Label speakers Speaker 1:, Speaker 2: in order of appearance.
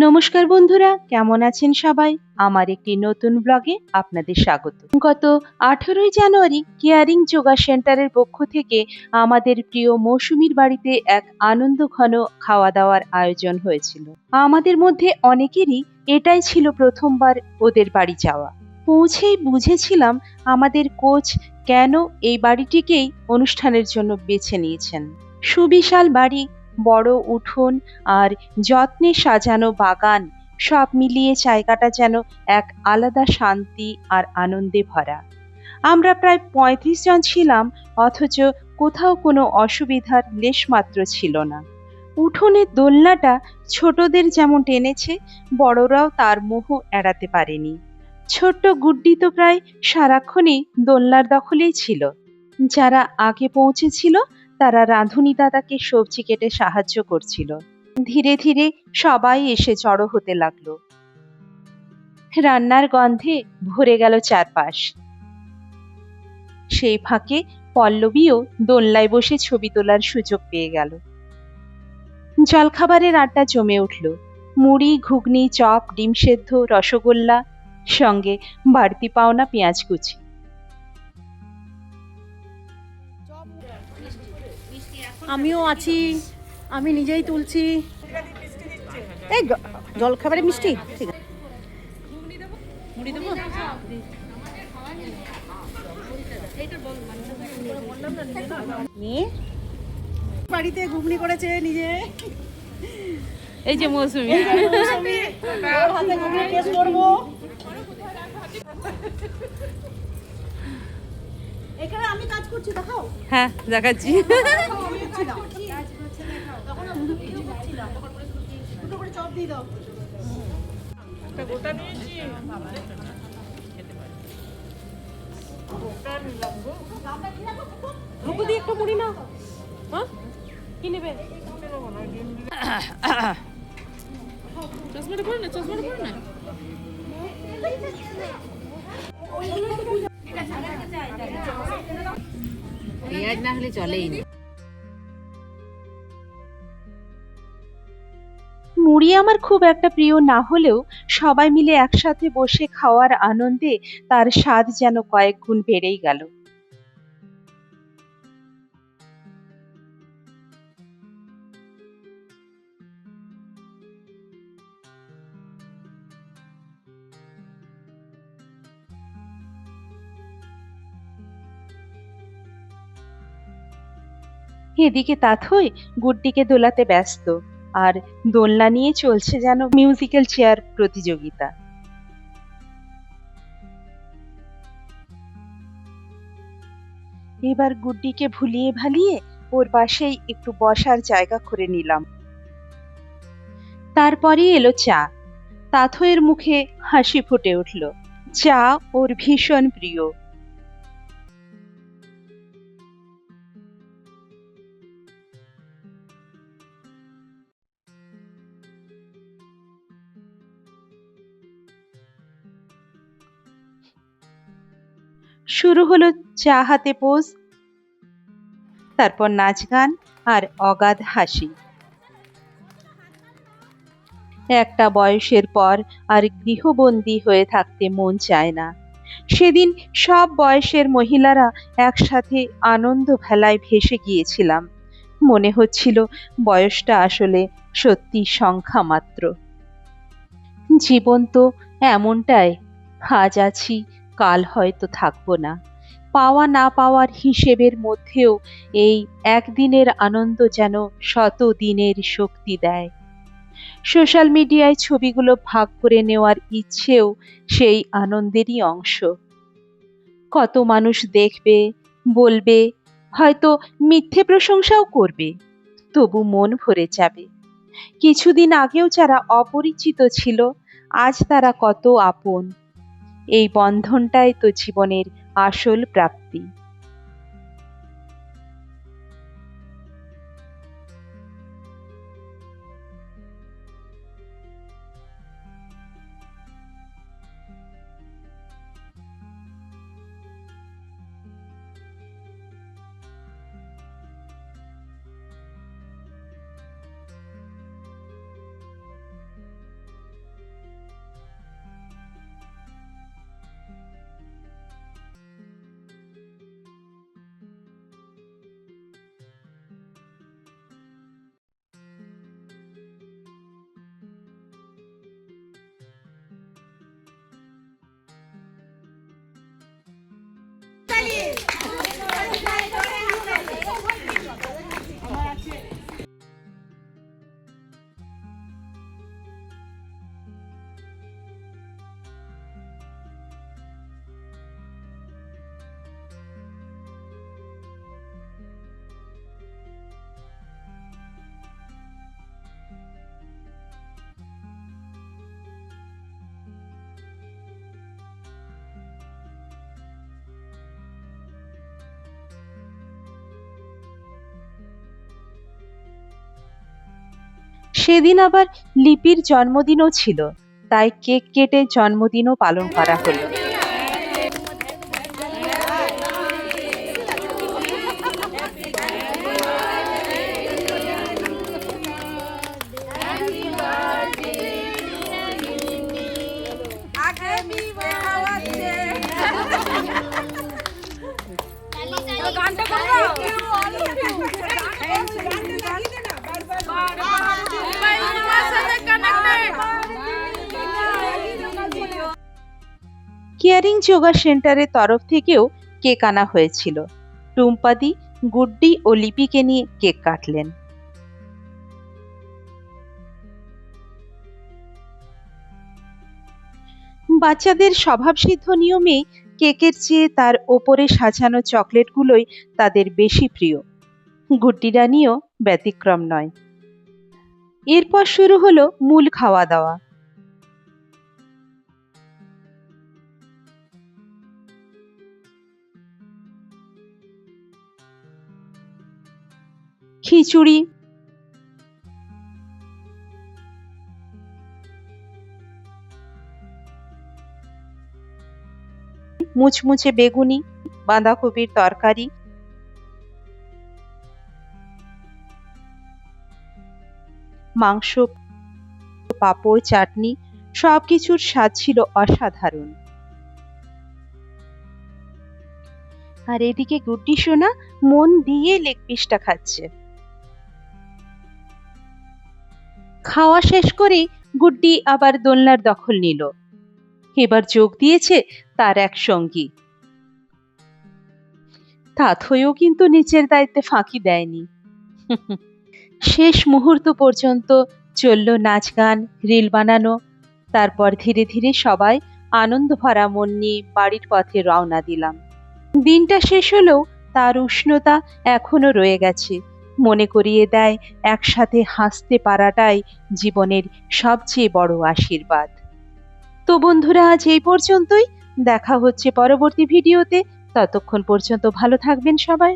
Speaker 1: নমস্কার বন্ধুরা, কেমন আছেন সবাই? আমার একটি নতুন ব্লগে আপনাদের স্বাগত। গত 18ই জানুয়ারি কেয়ারিং যোগা সেন্টারের পক্ষ থেকে আমাদের প্রিয় মৌসুমীর বাড়িতে এক আনন্দঘন খাওয়া দাওয়ার আয়োজন হয়েছিল। আমাদের মধ্যে অনেকেরই এটাই ছিল প্রথমবার ওদের বাড়ি যাওয়া। পৌঁছেই বুঝেছিলাম আমাদের কোচ কেন এই বাড়িটিকেই অনুষ্ঠানের জন্য বেছে নিয়েছেন। সুবিশাল বাড়ি, বড় উঠোন আর যত্নে সাজানো বাগান, সব মিলিয়ে জায়গাটা যেন এক আলাদা শান্তি আর আনন্দে ভরা। আমরা প্রায় 35 জন ছিলাম, অথচ কোথাও কোনো অসুবিধার লেশমাত্র ছিল না। উঠোনের দোলনাটা ছোটদের যেমন টেনেছে, বড়রাও তার মোহ এড়াতে পারেনি। ছোট্ট গুড্ডি তো প্রায় সারাক্ষণই দোলনার দখলেই ছিল। যারা আগে পৌঁছেছিল তারা রাঁধুনি দাদাকে সবজি কেটে সাহায্য করছিল। ধীরে ধীরে সবাই এসে জড়ো হতে লাগলো। রান্নার গন্ধে ভরে গেল চারপাশ। সেই ফাঁকে পল্লবীও দোলনায় বসে ছবি তোলার সুযোগ পেয়ে গেল। জলখাবারের আড্ডা জমে উঠল। মুড়ি, ঘুগনি, চপ, ডিম সেদ্ধ, রসগোল্লা, সঙ্গে বাড়তি পাওনা পেঁয়াজ কুচি।
Speaker 2: আমিও আছি, আমি নিজেই তুলছি। এই জলখাবারে মিষ্টি, ঠিক আছে। মুড়ি দেবো? বাড়িতে ঘুগনি করেছে নিজে।
Speaker 3: এই যে মৌসুমী,
Speaker 2: হাতে ঘুগনি টেস্ট করবো। এখানে আমি কাজ করছি, দেখাও।
Speaker 3: হ্যাঁ দেখাচ্ছি।
Speaker 2: চপ দিয়ে দাও। রূপু দিয়ে একটা মুড়ি নাও। হ্যাঁ, কি নেবে?
Speaker 3: চশমাটা পরে না, চশমাটা পরে না। পেঁয়াজ না হলে চলেই না।
Speaker 1: মুড়ি আমার খুব একটা প্রিয় না হলেও সবাই মিলে একসাথে বসে খাওয়ার আনন্দে তার স্বাদ যেন কয়েক গুণ বেড়েই গেল। এদিকে তাথই গুড্ডিকে দোলাতে ব্যস্ত, আর দোলনা নিয়ে চলছে যেন মিউজিক্যাল চেয়ার প্রতিযোগিতা। এবার গুড্ডিকে ভুলিয়ে ভালিয়ে ওর পাশেই একটু বসার জায়গা করে নিলাম। তারপরই এলো চা। তাথইয়ের মুখে হাসি ফুটে উঠল। চা ওর ভীষণ প্রিয়। শুরু হলো চা হাতে পোজ, তারপর নাচ গান আর অগাধ হাসি। একটা বয়সের পর আর গৃহবন্দী হয়ে থাকতে মন চায় না। সেদিন সব বয়সের মহিলারা একসাথে আনন্দ ভেলায় ভেসে গিয়েছিলাম। মনে হচ্ছিল বয়সটা আসলে সত্যি সংখ্যা মাত্র। জীবন তো এমনটাই, আজ আছি, কাল হয়তো থাকবো না। পাওয়া না পাওয়ার হিসেবের মধ্যেও এই একদিনের আনন্দ যেন শত দিনের শক্তি দেয়। সোশ্যাল মিডিয়ায় ছবিগুলো ভাগ করে নেওয়ার ইচ্ছেও সেই আনন্দেরই অংশ। কত মানুষ দেখবে, বলবে, হয়তো মিথ্যে প্রশংসাও করবে, তবু মন ভরে যাবে। কিছুদিন আগেও যারা অপরিচিত ছিল, আজ তারা কত আপন। এই বন্ধনটাই তো জীবনের আসল প্রাপ্তি। সেদিন আবার লিপির জন্মদিনও ছিল, তাই কেক কেটে জন্মদিনও পালন করা হলো। কেয়ারিং যোগা সেন্টারের তরফ থেকেও কেক আনা হয়েছিল। টুম্পাদি, গুড্ডি ও লিপিকে নিয়ে কেক কাটলেন। বাচ্চাদের স্বভাবসিদ্ধ নিয়মে কেকের চেয়ে তার ওপরে সাজানো চকলেটগুলোই তাদের বেশি প্রিয়। গুড্ডি রানীও ব্যতিক্রম নয়। এরপর শুরু হলো মূল খাওয়া দাওয়া। খিচুড়ি, মুচমুচে বেগুনি, বাঁধাকপির তরকারি, মাংস, পাঁপড়, চাটনি, সবকিছুর স্বাদ ছিল অসাধারণ। আর এদিকে গুড্ডি সোনা মন দিয়ে লেগ পিসটা খাচ্ছে। খাওয়া শেষ করে গুড্ডি আবার দোলনার দখল নিল। এবার যোগ দিয়েছে তার এক সঙ্গী। তাথইও কিন্তু নিচের দায়িত্বে ফাঁকি দেয়নি। শেষ মুহূর্ত পর্যন্ত চলল নাচ গান, রিল বানানো। তারপর ধীরে ধীরে সবাই আনন্দ ভরা মন নিয়ে বাড়ির পথে রওনা দিলাম। দিনটা শেষ হলেও তার উষ্ণতা এখনো রয়ে গেছে, মনে করিয়ে দেয় একসাথে হাসতে পারাটাই জীবনের সবচেয়ে বড় আশীর্বাদ। তো বন্ধুরা, আজ এই পর্যন্তই। দেখা হচ্ছে পরবর্তী ভিডিওতে। ততক্ষণ পর্যন্ত ভালো থাকবেন সবাই।